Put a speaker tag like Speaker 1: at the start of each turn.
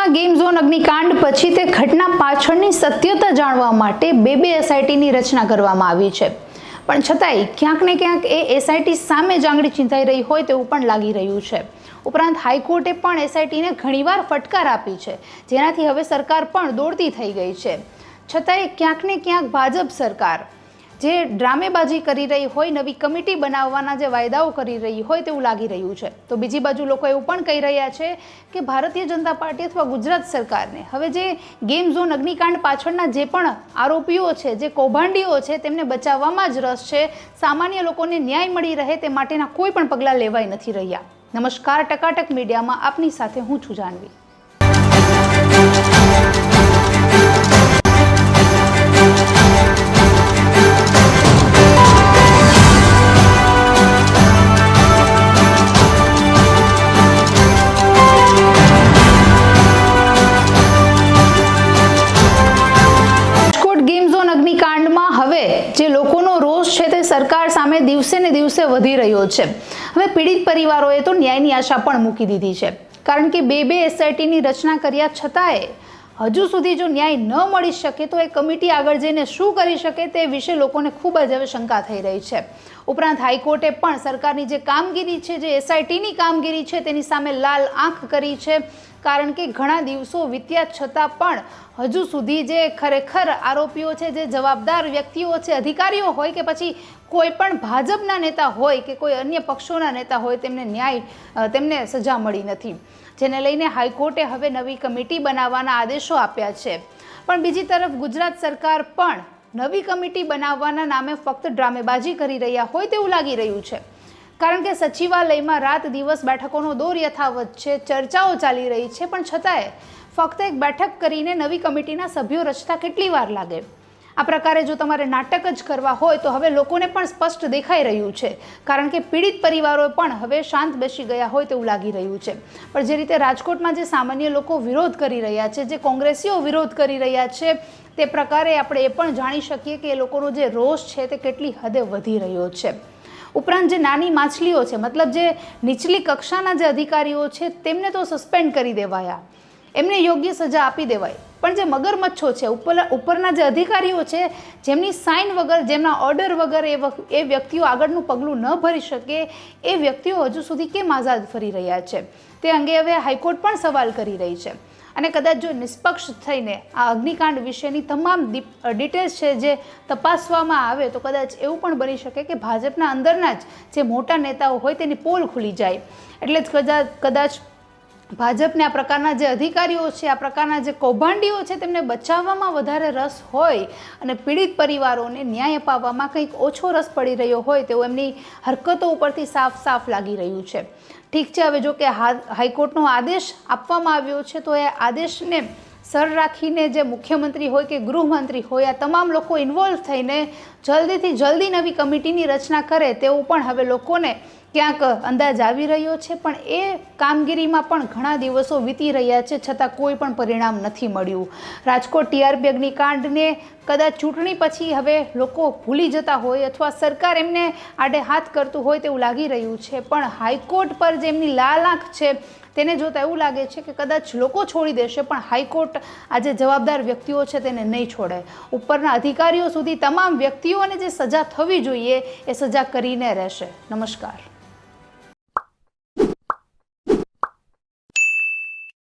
Speaker 1: રાજકોટમાં game zone અગ્નિકાંડ પછી તે ઘટના પાછળની સત્યતા જાણવા માટે બે એસઆઈટીની રચના કરવામાં આવી છે, પણ છતાંય ક્યાંક ને ક્યાંક એ એસઆઈટી સામે જાંગડી ચિંતાઈ રહી હોય તેવું પણ લાગી રહ્યું છે. ઉપરાંત હાઈકોર્ટે પણ એસઆઈટીને ઘણીવાર ફટકાર આપી છે, જેનાથી હવે સરકાર પણ દોડતી થઈ ગઈ છે. છતાંય ક્યાંક ને ક્યાંક ભાજપ સરકાર જે ડ્રામેબાજી કરી રહી હોય, નવી કમિટી બનાવવાના જે વાયદાઓ કરી રહી હોય તેવું લાગી રહ્યું છે. તો બીજી બાજુ લોકો એવું પણ કહી રહ્યા છે કે ભારતીય જનતા પાર્ટી અથવા ગુજરાત સરકારને હવે જે ગેમ ઝોન અગ્નિકાંડ પાછળના જે પણ આરોપીઓ છે, જે કૌભાંડીઓ છે, તેમને બચાવવામાં જ રસ છે. સામાન્ય લોકોને ન્યાય મળી રહે તે માટેના કોઈ પણ પગલાં લેવાઈ નથી રહ્યા. નમસ્કાર, ટકાટક મીડિયામાં આપની સાથે હું છું જાનવી. જે લોકોનો રોષ છે તે સરકાર સામે દિવસે ને દિવસે વધી રહ્યો છે. હવે પીડિત પરિવારોએ તો ન્યાયની આશા પણ મૂકી દીધી છે, કારણ કે બે એસઆઈટીની રચના કર્યા છતાંય હજુ સુધી જો ન્યાય ન મળી શકે તો એ કમિટી આગળ જઈને શું કરી શકે તે વિશે લોકોને ખૂબ જ હવે શંકા થઈ રહી છે. ઉપરાંત હાઈકોર્ટે પણ સરકારની જે કામગીરી છે, જે એસઆઈટીની કામગીરી છે, તેની સામે લાલ આંખ કરી છે, કારણ કે ઘણા દિવસો વીત્યા છતાં પણ હજુ સુધી જે ખરેખર આરોપીઓ છે, જે જવાબદાર વ્યક્તિઓ છે, અધિકારીઓ હોય કે પછી કોઈ પણ ભાજપના નેતા હોય કે કોઈ અન્ય પક્ષોના નેતા હોય, તેમને સજા મળી નથી, જેને લઈને હાઈકોર્ટે હવે નવી કમિટી બનાવવાના આદેશો આપ્યા છે. પણ બીજી તરફ ગુજરાત સરકાર પણ નવી કમિટી બનાવવાના નામે ફક્ત ડ્રામેબાજી કરી રહ્યા હોય તેવું લાગી રહ્યું છે, કારણ કે સચિવાલયમાં રાત દિવસ બેઠકોનો દોર યથાવત છે, ચર્ચાઓ ચાલી રહી છે, પણ છતાંય ફક્ત એક બેઠક કરીને નવી કમિટીના સભ્યો રચતા કેટલી વાર લાગે? આ પ્રકારે જો તમારે નાટક જ કરવા હોય તો હવે લોકોને પણ સ્પષ્ટ દેખાઈ રહ્યું છે, કારણ કે પીડિત પરિવારો પણ હવે શાંત બેસી ગયા હોય તેવું લાગી રહ્યું છે. પણ જે રીતે રાજકોટમાં જે સામાન્ય લોકો વિરોધ કરી રહ્યા છે, જે કોંગ્રેસીઓ વિરોધ કરી રહ્યા છે, તે પ્રકારે આપણે એ પણ જાણી શકીએ કે એ લોકોનો જે રોષ છે તે કેટલી હદે વધી રહ્યો છે. ઉપરાંત જે નાની માછલીઓ છે, મતલબ જે નીચલી કક્ષાના જે અધિકારીઓ છે, તેમને તો સસ્પેન્ડ કરી દેવાયા, એમને યોગ્ય સજા આપી દેવાય, પણ જે મગરમચ્છો છે, ઉપરના જે અધિકારીઓ છે, જેમની સાઇન વગર, જેમના ઓર્ડર વગર એ વ્યક્તિઓ આગળનું પગલું ન ભરી શકે, એ વ્યક્તિઓ હજુ સુધી કેમ આઝાદ ફરી રહ્યા છે? તે અંગે હવે હાઈકોર્ટ પણ સવાલ કરી રહી છે. અને કદાચ જો નિષ્પક્ષ થઈને આ અગ્નિકાંડ વિશેની તમામ ડિટેલ્સ છે જે તપાસવામાં આવે તો કદાચ એવું પણ બની શકે કે ભાજપના અંદરના જ જે મોટા નેતાઓ હોય તેની પોલ ખુલી જાય. એટલે જ કદાચ ભાજપને આ પ્રકારના જે અધિકારીઓ છે, આ પ્રકારના જે કૌભાંડીઓ છે, તેમને બચાવવામાં વધારે રસ હોય અને પીડિત પરિવારોને ન્યાય અપાવવામાં કંઈક ઓછો રસ પડી રહ્યો હોય તેવું એમની હરકતો ઉપરથી સાફ લાગી રહ્યું છે. ઠીક છે, હવે જો કે હાઈકોર્ટનો આદેશ આપવામાં આવ્યો છે તો એ આદેશને સર રાખીને જે મુખ્યમંત્રી હોય કે ગૃહમંત્રી હોય, આ તમામ લોકો ઇન્વોલ્વ થઈને જલ્દીથી જલ્દી નવી કમિટીની રચના કરે તેવું પણ હવે લોકોને ક્યાંક અંદાજ આવી રહ્યો છે. પણ એ કામગીરીમાં પણ ઘણા દિવસો વીતી રહ્યા છે, છતાં કોઈ પણ પરિણામ નથી મળ્યું. રાજકોટ ટીઆરપી અગ્નિકાંડને કદાચ ચૂંટણી પછી હવે લોકો ભૂલી જતા હોય અથવા સરકાર એમને આડે હાથ કરતું હોય તેવું લાગી રહ્યું છે, પણ હાઈકોર્ટ પર જેમની લાલ આંખ છે તેને જોતા એવું લાગે છે કે કદાચ લોકો છોડી દેશે, પણ હાઈકોર્ટ આ જે જવાબદાર વ્યક્તિઓ છે તેને નહીં છોડે. ઉપરના અધિકારીઓ સુધી તમામ વ્યક્તિઓને જે સજા થવી જોઈએ એ સજા કરીને રહેશે. નમસ્કાર.